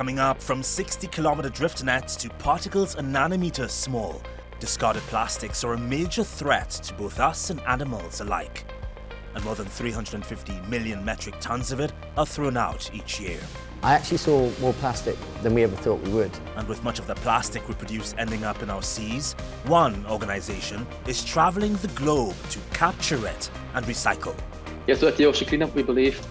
coming up, from 60-kilometer drift nets to particles a nanometer small, discarded plastics are a major threat to both us and animals alike. And more than 350 million metric tons of it are thrown out each year. I actually saw more plastic than we ever thought we would. And with much of the plastic we produce ending up in our seas, one organization is traveling the globe to capture it and recycle. Yeah, so at the Ocean Cleanup we believe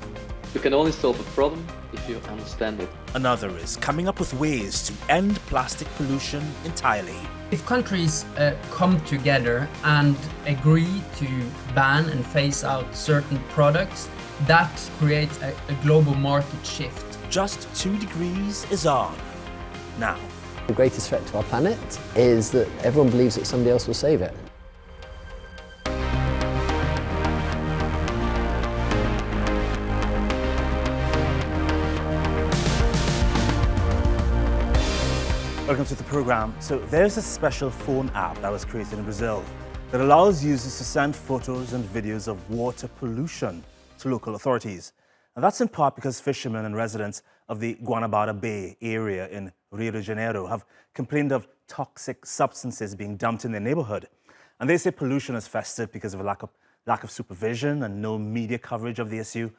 you can only solve a problem if you understand it. Another is coming up with ways to end plastic pollution entirely. If countries come together and agree to ban and phase out certain products, that creates a global market shift. Just 2 degrees is on. Now. The greatest threat to our planet is that everyone believes that somebody else will save it. Welcome to the program. So there's a special phone app that was created in Brazil that allows users to send photos and videos of water pollution to local authorities. And that's in part because fishermen and residents of the Guanabara Bay area in Rio de Janeiro have complained of toxic substances being dumped in their neighborhood. And they say pollution has festered because of a lack of supervision and no media coverage of the issue.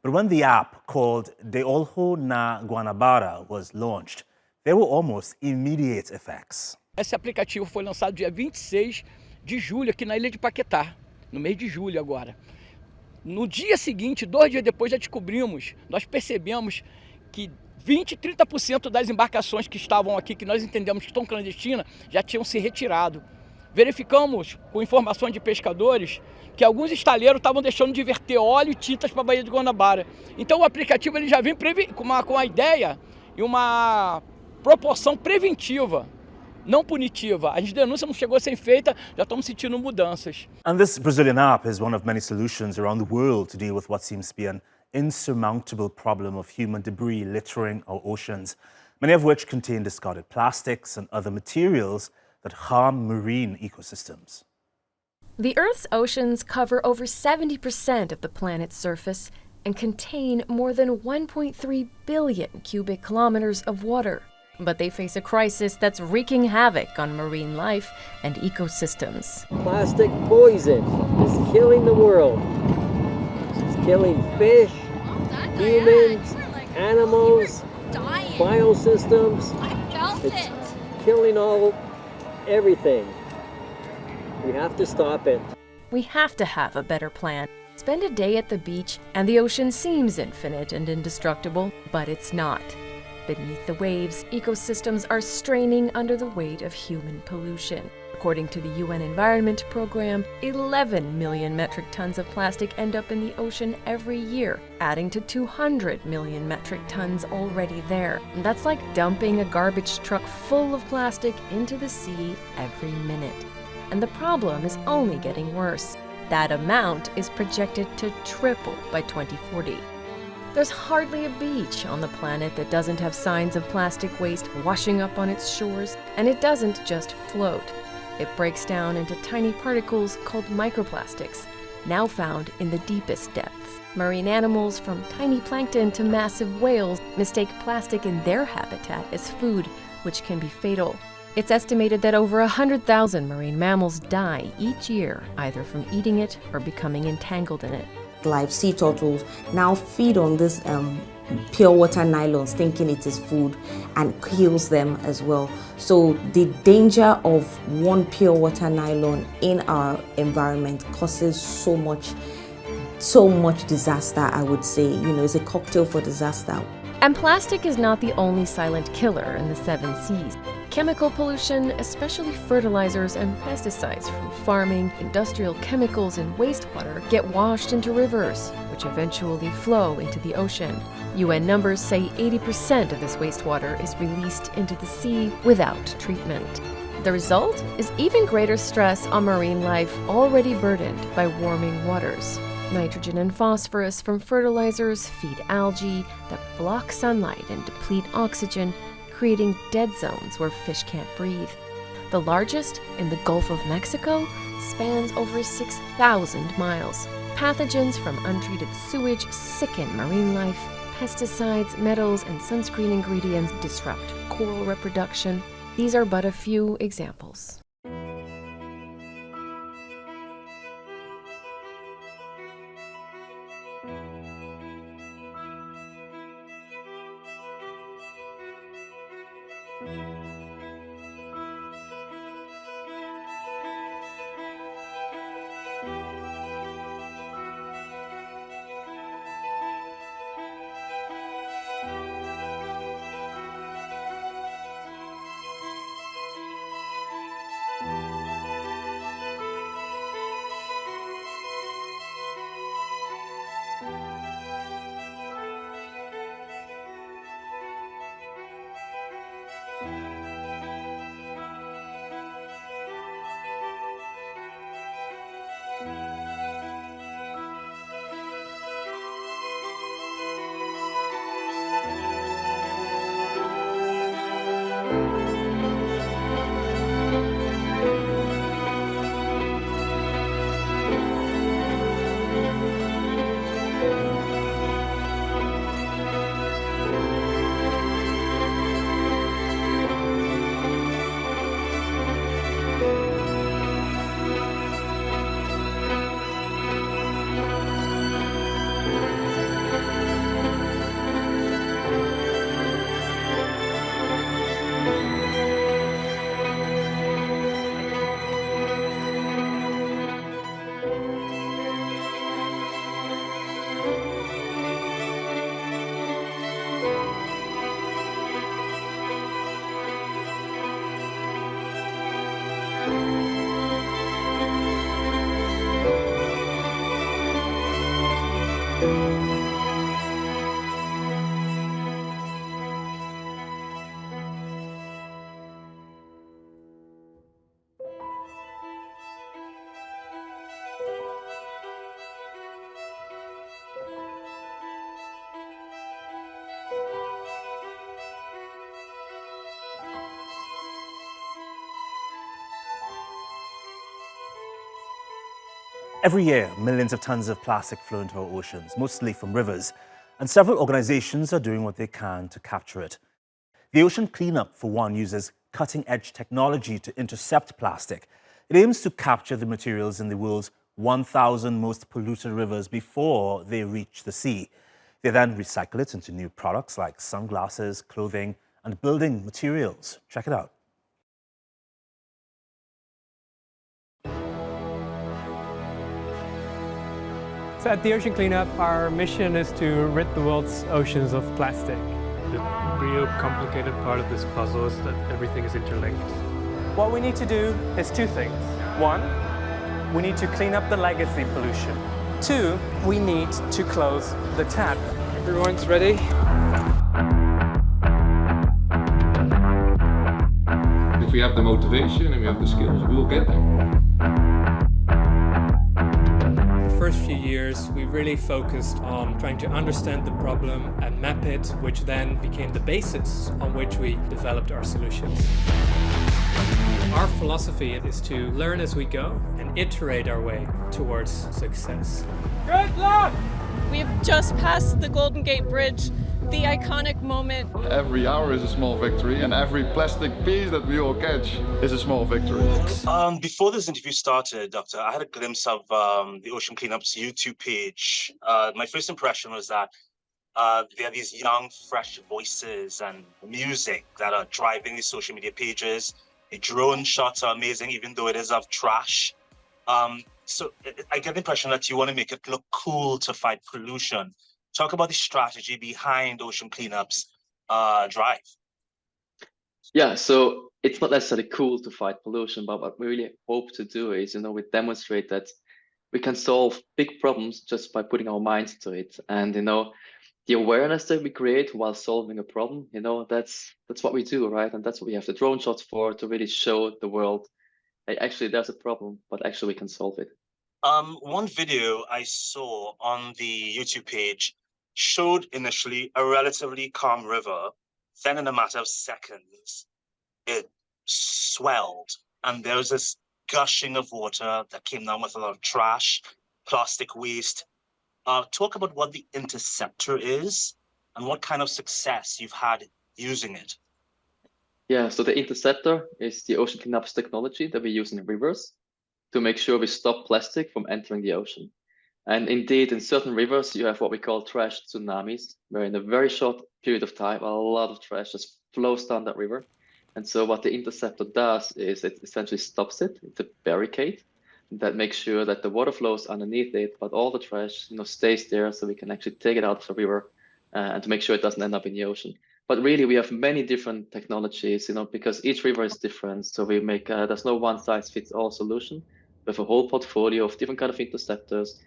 But when the app called De Olho na Guanabara was launched, there were almost immediate effects. Esse aplicativo foi lançado dia 26 de julho aqui na ilha de Paquetá, no mês de julho agora. No dia seguinte, 2 dias depois, já descobrimos, nós percebemos que 20, 30% das embarcações que estavam aqui, que nós entendemos que estão clandestinas, já tinham se retirado. Verificamos, com informações de pescadores, que alguns estaleiros estavam deixando de verter óleo e tintas para a Baía de Guanabara. Então o aplicativo ele já vem com a ideia e uma proporção preventiva, não punitiva. A denúncia não chegou a ser feita, já estamos sentindo mudanças. And this Brazilian app is one of many solutions around the world to deal with what seems to be an insurmountable problem of human debris littering our oceans, many of which contain discarded plastics and other materials that harm marine ecosystems. The Earth's oceans cover over 70% of the planet's surface and contain more than 1.3 billion cubic kilometers of water. But they face a crisis that's wreaking havoc on marine life and ecosystems. Plastic poison is killing the world. It's killing fish, humans, animals, biosystems. It's killing everything. We have to stop it. We have to have a better plan. Spend a day at the beach and the ocean seems infinite and indestructible, but it's not. Beneath the waves, ecosystems are straining under the weight of human pollution. According to the UN Environment Program, 11 million metric tons of plastic end up in the ocean every year, adding to 200 million metric tons already there. And that's like dumping a garbage truck full of plastic into the sea every minute. And the problem is only getting worse. That amount is projected to triple by 2040. There's hardly a beach on the planet that doesn't have signs of plastic waste washing up on its shores, and it doesn't just float. It breaks down into tiny particles called microplastics, now found in the deepest depths. Marine animals, from tiny plankton to massive whales, mistake plastic in their habitat as food, which can be fatal. It's estimated that over 100,000 marine mammals die each year, either from eating it or becoming entangled in it. Live sea turtles now feed on this pure water nylons thinking it is food and kills them as well. So the danger of one pure water nylon in our environment causes so much disaster, I would say. You know, it's a cocktail for disaster. And plastic is not the only silent killer in the 7 seas. Chemical pollution, especially fertilizers and pesticides from farming, industrial chemicals, and wastewater get washed into rivers, which eventually flow into the ocean. UN numbers say 80% of this wastewater is released into the sea without treatment. The result is even greater stress on marine life already burdened by warming waters. Nitrogen and phosphorus from fertilizers feed algae that block sunlight and deplete oxygen, creating dead zones where fish can't breathe. The largest, in the Gulf of Mexico, spans over 6,000 miles. Pathogens from untreated sewage sicken marine life. Pesticides, metals, and sunscreen ingredients disrupt coral reproduction. These are but a few examples. Every year, millions of tons of plastic flow into our oceans, mostly from rivers, and several organizations are doing what they can to capture it. The Ocean Cleanup, for one, uses cutting-edge technology to intercept plastic. It aims to capture the materials in the world's 1,000 most polluted rivers before they reach the sea. They then recycle it into new products like sunglasses, clothing, and building materials. Check it out. So at the Ocean Cleanup, our mission is to rid the world's oceans of plastic. The real complicated part of this puzzle is that everything is interlinked. What we need to do is two things. One, we need to clean up the legacy pollution. Two, we need to close the tap. Everyone's ready? If we have the motivation and we have the skills, we will get there. The first few years, we really focused on trying to understand the problem and map it, which then became the basis on which we developed our solutions. Our philosophy is to learn as we go and iterate our way towards success. Good luck! We've just passed the Golden Gate Bridge, the iconic moment. Every hour is a small victory, and every plastic piece that we all catch is a small victory. Before this interview started, Doctor, I had a glimpse of the Ocean Cleanup's YouTube page. My first impression was that there are these young, fresh voices and music that are driving these social media pages. The drone shots are amazing, even though it is of trash. So I get the impression that you want to make it look cool to fight pollution. Talk about the strategy behind Ocean Cleanup's drive. Yeah, so it's not necessarily cool to fight pollution, but what we really hope to do is, we demonstrate that we can solve big problems just by putting our minds to it. And, the awareness that we create while solving a problem, that's what we do, right? And that's what we have the drone shots for, to really show the world, hey, actually there's a problem, but actually we can solve it. One video I saw on the YouTube page showed initially a relatively calm river. Then in a matter of seconds, it swelled and there was this gushing of water that came down with a lot of trash, plastic waste. Talk about what the interceptor is and what kind of success you've had using it? Yeah, so the interceptor is the ocean cleanup technology that we use in rivers to make sure we stop plastic from entering the ocean. And indeed, in certain rivers, you have what we call trash tsunamis, where in a very short period of time, a lot of trash just flows down that river. And so what the interceptor does is it essentially stops it. It's a barricade that makes sure that the water flows underneath it, but all the trash, stays there, so we can actually take it out of the river and to make sure it doesn't end up in the ocean. But really, we have many different technologies, because each river is different. So we make there's no one size fits all solution. We have a whole portfolio of different kind of interceptors,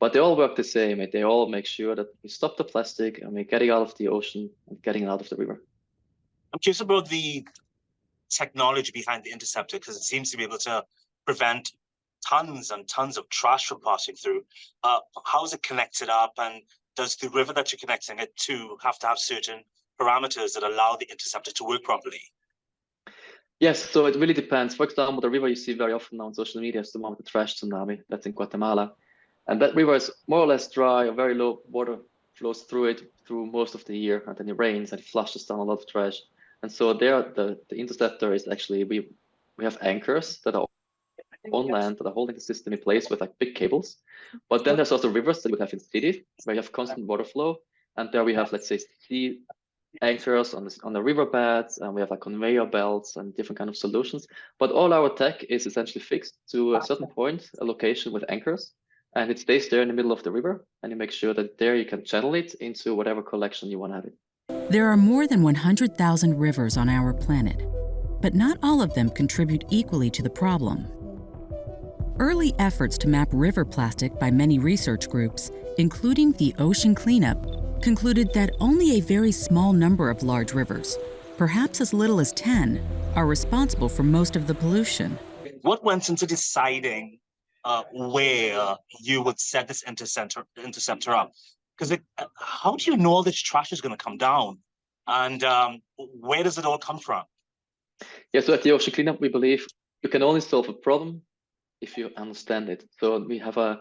but they all work the same. They all make sure that we stop the plastic and we're getting out of the ocean and getting it out of the river. I'm curious about the technology behind the interceptor, because it seems to be able to prevent tons and tons of trash from passing through. How is it connected up, and does the river that you're connecting it to have certain parameters that allow the interceptor to work properly? Yes, so it really depends. For example, the river you see very often on social media is the one with the trash tsunami. That's in Guatemala. And that river is more or less dry, or very low water flows through it through most of the year, and then it rains and it flushes down a lot of trash. And so there, the interceptor is actually, we have anchors that are on land that are holding the system in place with like big cables. But then there's also rivers that we have in cities where you have constant water flow, and there we have, let's say, sea anchors on the riverbeds, and we have like conveyor belts and different kind of solutions. But all our tech is essentially fixed to a certain point, a location with anchors, and it stays there in the middle of the river, and you make sure that there you can channel it into whatever collection you want to have it. There are more than 100,000 rivers on our planet, but not all of them contribute equally to the problem. Early efforts to map river plastic by many research groups, including the Ocean Cleanup, concluded that only a very small number of large rivers, perhaps as little as 10, are responsible for most of the pollution. What went into deciding where you would set this interceptor up? Because how do you know all this trash is going to come down? And where does it all come from? Yeah, so at the Ocean Cleanup, we believe you can only solve a problem if you understand it. So we have a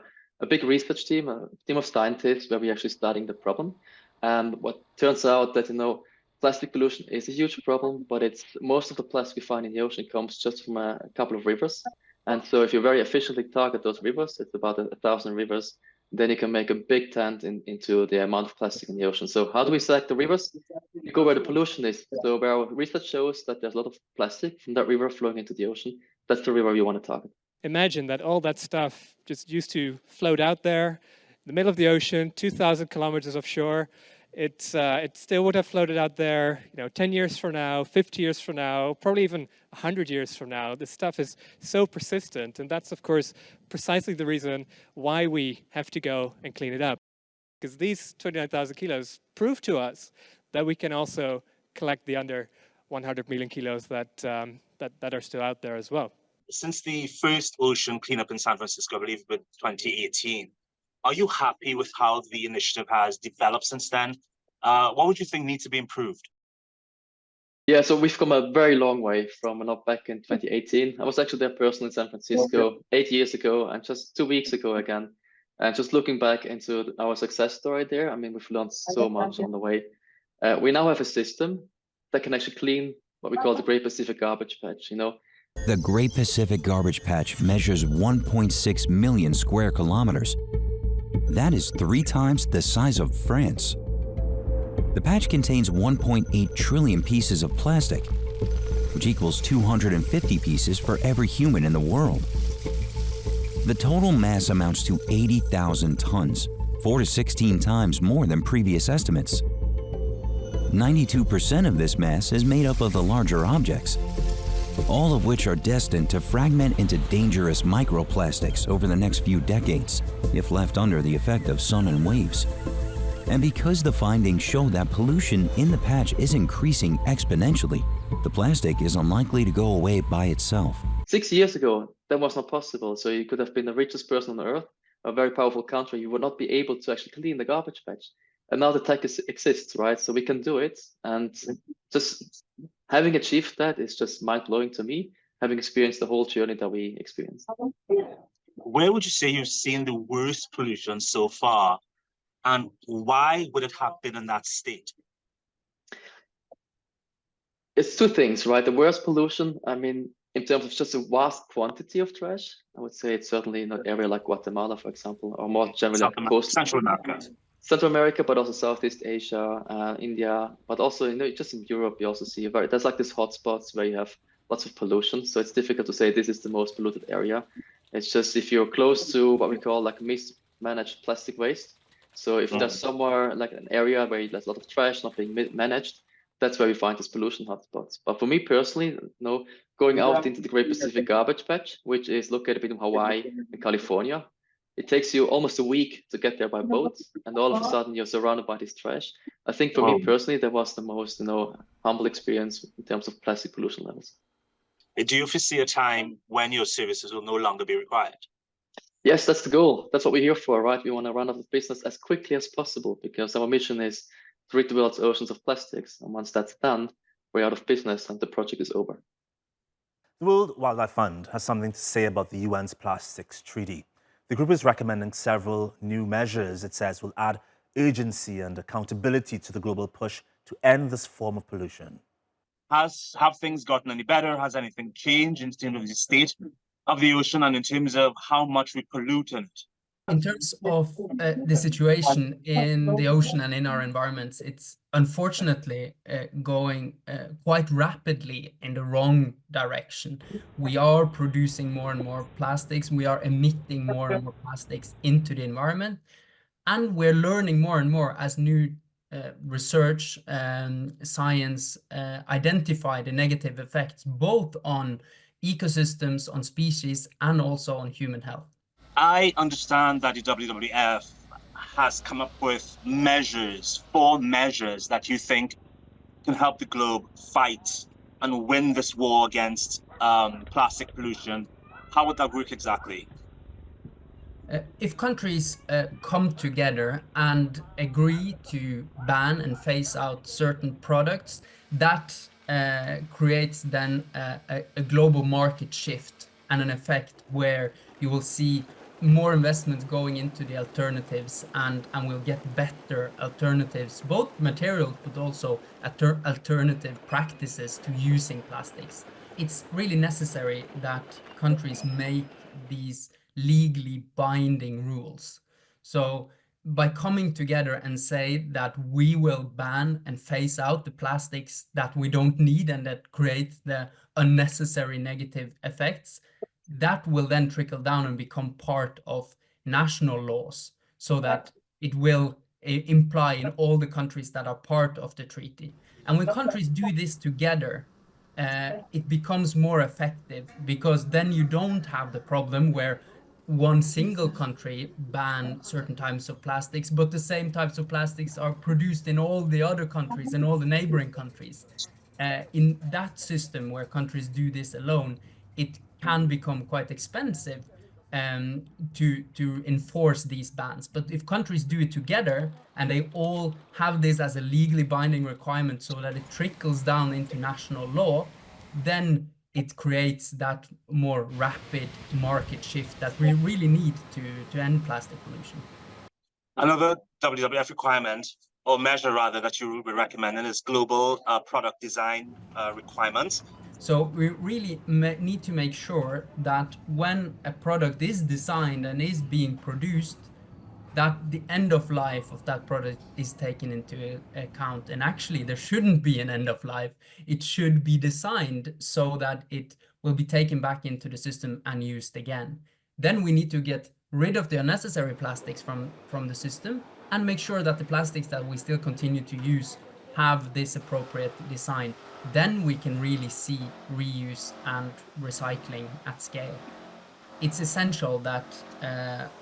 big research team, a team of scientists where we're actually studying the problem. And what turns out that, plastic pollution is a huge problem, but most of the plastic we find in the ocean comes just from a couple of rivers. And so if you very efficiently target those rivers, it's about 1,000 rivers, then you can make a big dent into the amount of plastic in the ocean. So how do we select the rivers? You go where the pollution is. So where our research shows that there's a lot of plastic from that river flowing into the ocean, that's the river you want to target. Imagine that all that stuff just used to float out there in the middle of the ocean, 2,000 kilometers offshore. It still would have floated out there, 10 years from now, 50 years from now, probably even 100 years from now. This stuff is so persistent, and that's, of course, precisely the reason why we have to go and clean it up. Because these 29,000 kilos prove to us that we can also collect the under 100 million kilos that are still out there as well. Since the first ocean cleanup in San Francisco, I believe, in 2018, are you happy with how the initiative has developed since then? What would you think needs to be improved? Yeah, so we've come a very long way from back in 2018. I was actually there personally in San Francisco 8 years ago, and just 2 weeks ago again. And just looking back into our success story there, I mean, we've learned so much on the way. We now have a system that can actually clean what we call the Great Pacific Garbage Patch, The Great Pacific Garbage Patch measures 1.6 million square kilometers. That is 3 times the size of France. The patch contains 1.8 trillion pieces of plastic, which equals 250 pieces for every human in the world. The total mass amounts to 80,000 tons, 4 to 16 times more than previous estimates. 92% of this mass is made up of the larger objects, all of which are destined to fragment into dangerous microplastics over the next few decades, if left under the effect of sun and waves. And because the findings show that pollution in the patch is increasing exponentially, the plastic is unlikely to go away by itself. 6 years ago, that was not possible. So you could have been the richest person on earth, a very powerful country. You would not be able to actually clean the garbage patch. And now the tech exists, right? So we can do it. And just having achieved that is just mind-blowing to me, having experienced the whole journey that we experienced. Where would you say you've seen the worst pollution so far? And why would it have been in that state? It's two things, right? The worst pollution, I mean, in terms of just a vast quantity of trash, I would say it's certainly in an area like Guatemala, for example, or more generally Central America. Central America, but also Southeast Asia, India, but also just in Europe, you also see there's like these hotspots where you have lots of pollution. So it's difficult to say this is the most polluted area. It's just if you're close to what we call like mismanaged plastic waste. So if there's somewhere like an area where there's a lot of trash not being managed, that's where we find these pollution hotspots. But for me personally, going out into the Great Pacific Garbage Patch, which is located between Hawaii and California, it takes you almost a week to get there by boat, and all of a sudden you're surrounded by this trash. I think for me personally, that was the most, humble experience in terms of plastic pollution levels. Do you foresee a time when your services will no longer be required? Yes, that's the goal. That's what we're here for, right? We want to run out of business as quickly as possible because our mission is to rid the world's oceans of plastics. And once that's done, we're out of business and the project is over. The World Wildlife Fund has something to say about the UN's Plastics Treaty. The group is recommending several new measures it says will add urgency and accountability to the global push to end this form of pollution. Have things gotten any better? Has anything changed in terms of the state of the ocean and in terms of how much we pollute in it? In terms of the situation in the ocean and in our environments, it's unfortunately going quite rapidly in the wrong direction. We are producing more and more plastics. We are emitting more and more plastics into the environment. And we're learning more and more as new research and science identify the negative effects both on ecosystems, on species, and also on human health. I understand that the WWF has come up with four measures that you think can help the globe fight and win this war against plastic pollution. How would that work exactly? If countries come together and agree to ban and phase out certain products, that creates then a global market shift and an effect where you will see more investment going into the alternatives and we'll get better alternatives, both materials but also alternative practices to using plastics. It's really necessary that countries make these legally binding rules. So by coming together and say that we will ban and phase out the plastics that we don't need and that create the unnecessary negative effects, that will then trickle down and become part of national laws so that it will imply in all the countries that are part of the treaty. And when countries do this together, it becomes more effective because then you don't have the problem where one single country ban certain types of plastics, but the same types of plastics are produced in all the other countries and all the neighboring countries. In that system where countries do this alone, it can become quite expensive to enforce these bans. But if countries do it together and they all have this as a legally binding requirement so that it trickles down into national law, then it creates that more rapid market shift that we really need to end plastic pollution. Another WWF requirement, or measure rather, that you will be recommending is global product design requirements. So we really need to make sure that when a product is designed and is being produced, that the end of life of that product is taken into account. And actually, there shouldn't be an end of life. It should be designed so that it will be taken back into the system and used again. Then we need to get rid of the unnecessary plastics from the system and make sure that the plastics that we still continue to use have this appropriate design. Then we can really see reuse and recycling at scale. It's essential that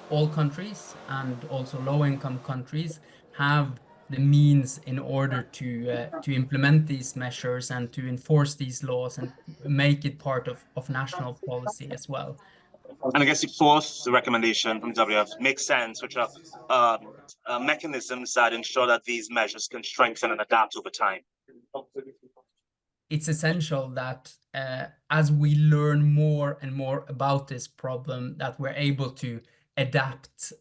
all countries and also low-income countries have the means in order to implement these measures and to enforce these laws and make it part of national policy as well. And I guess the fourth recommendation from WWF makes sense, which are mechanisms that ensure that these measures can strengthen and adapt over time. It's essential that as we learn more and more about this problem, that we're able to adapt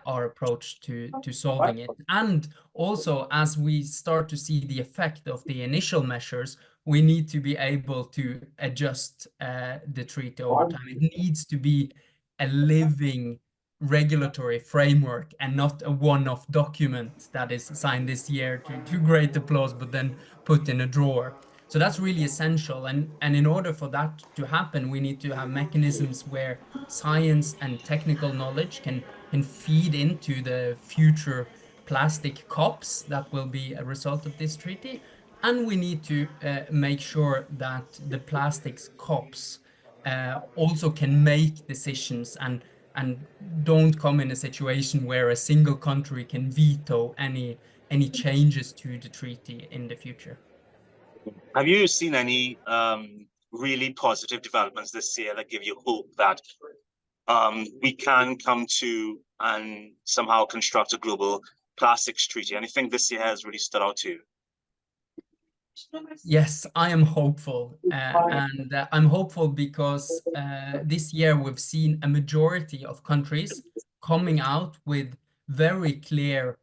our approach to solving it. And also, as we start to see the effect of the initial measures, we need to be able to adjust the treaty over time. It needs to be a living regulatory framework and not a one-off document that is signed this year to great applause but then put in a drawer. So that's really essential, and in order for that to happen, we need to have mechanisms where science and technical knowledge can feed into the future plastic COPs that will be a result of this treaty, and we need to make sure that the plastics COPs also can make decisions and don't come in a situation where a single country can veto any changes to the treaty in the future. Have you seen any really positive developments this year that give you hope that we can come to and somehow construct a global plastics treaty? Anything this year has really stood out to you? Yes, I am hopeful, and I'm hopeful because this year we've seen a majority of countries coming out with very clear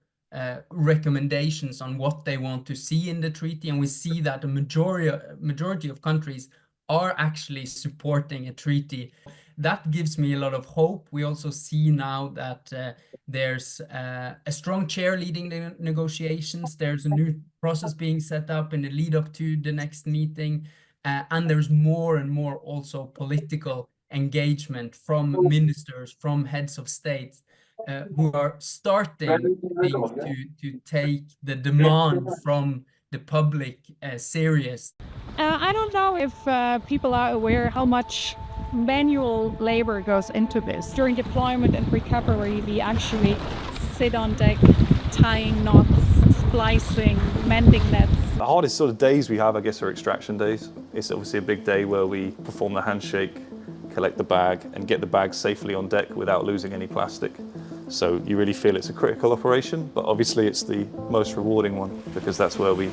recommendations on what they want to see in the treaty, and we see that a majority of countries are actually supporting a treaty. That gives me a lot of hope. We also see now that there's a strong chair leading the negotiations. There's a new process being set up in the lead up to the next meeting, and there's more and more also political engagement from ministers, from heads of states, who are starting to take the demand from the public serious. I don't know if people are aware how much manual labor goes into this. During deployment and recovery, we actually sit on deck, tying knots, splicing, mending nets. The hardest sort of days we have, I guess, are extraction days. It's obviously a big day where we perform the handshake, collect the bag, and get the bag safely on deck without losing any plastic. So you really feel it's a critical operation, but obviously it's the most rewarding one because that's where we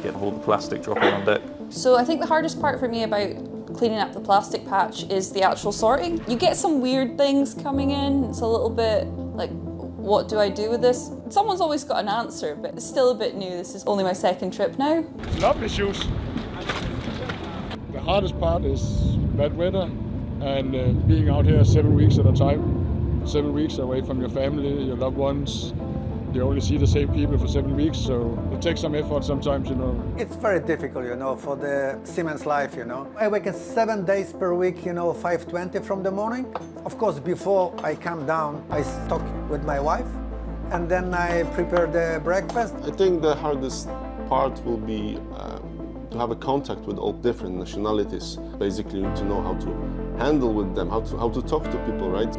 get all the plastic dropping on deck. So I think the hardest part for me about cleaning up the plastic patch is the actual sorting. You get some weird things coming in. It's a little bit like, what do I do with this? Someone's always got an answer, but it's still a bit new. This is only my second trip now. Lovely shoes. The hardest part is bad weather and being out here 7 weeks at a time. 7 weeks away from your family, your loved ones. You only see the same people for 7 weeks, so it takes some effort sometimes, you know. It's very difficult, you know, for the seaman's life, you know. I work 7 days per week, you know, 5:20 from the morning. Of course, before I come down, I talk with my wife, and then I prepare the breakfast. I think the hardest part will be to have a contact with all different nationalities. Basically, you need to know how to handle with them, how to talk to people, right?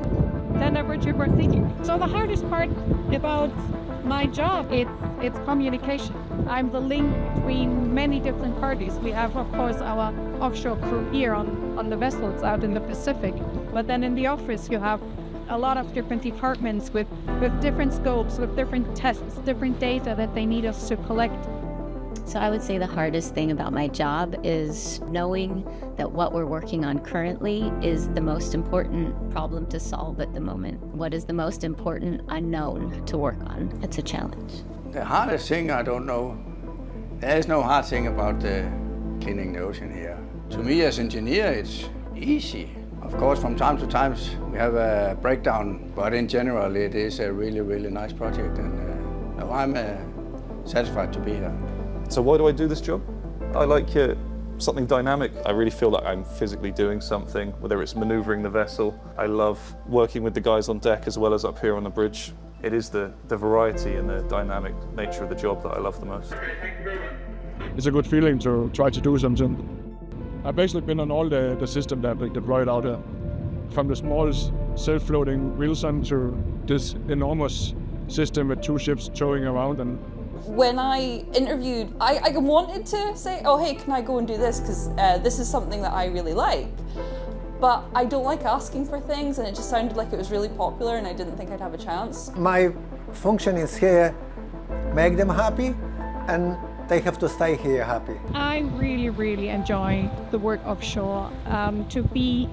Then what you were thinking. So the hardest part about my job, it's communication. I'm the link between many different parties. We have, of course, our offshore crew here on the vessels out in the Pacific. But then in the office, you have a lot of different departments with different scopes, with different tests, different data that they need us to collect. So I would say the hardest thing about my job is knowing that what we're working on currently is the most important problem to solve at the moment. What is the most important unknown to work on? It's a challenge. The hardest thing, I don't know. There is no hard thing about cleaning the ocean here. To me as engineer, it's easy. Of course, from time to time we have a breakdown, but in general it is a really, really nice project, and I'm satisfied to be here. So why do I do this job? I like something dynamic. I really feel like I'm physically doing something, whether it's maneuvering the vessel. I love working with the guys on deck as well as up here on the bridge. It is the variety and the dynamic nature of the job that I love the most. It's a good feeling to try to do something. I've basically been on all the system that they deployed out here. From the small self-floating Wilson to this enormous system with 2 ships towing around. And when I interviewed, I wanted to say, oh, hey, can I go and do this? Because this is something that I really like. But I don't like asking for things, and it just sounded like it was really popular, and I didn't think I'd have a chance. My function is here, make them happy, and they have to stay here happy. I really enjoy the work offshore. To be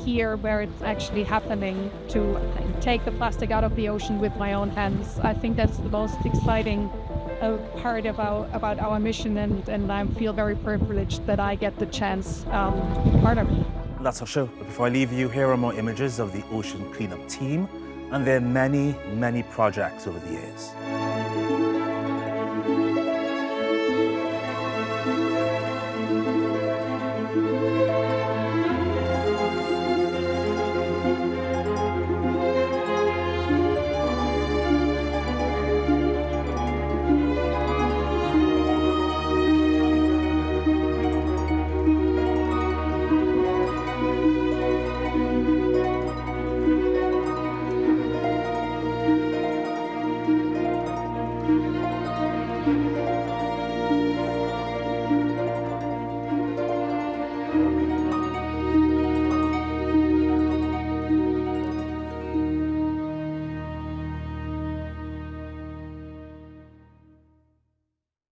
here where it's actually happening, to take the plastic out of the ocean with my own hands. I think that's the most exciting part about our mission, and I feel very privileged that I get the chance to be part of it. That's our show. But before I leave you, here are more images of the ocean cleanup team and their many projects over the years.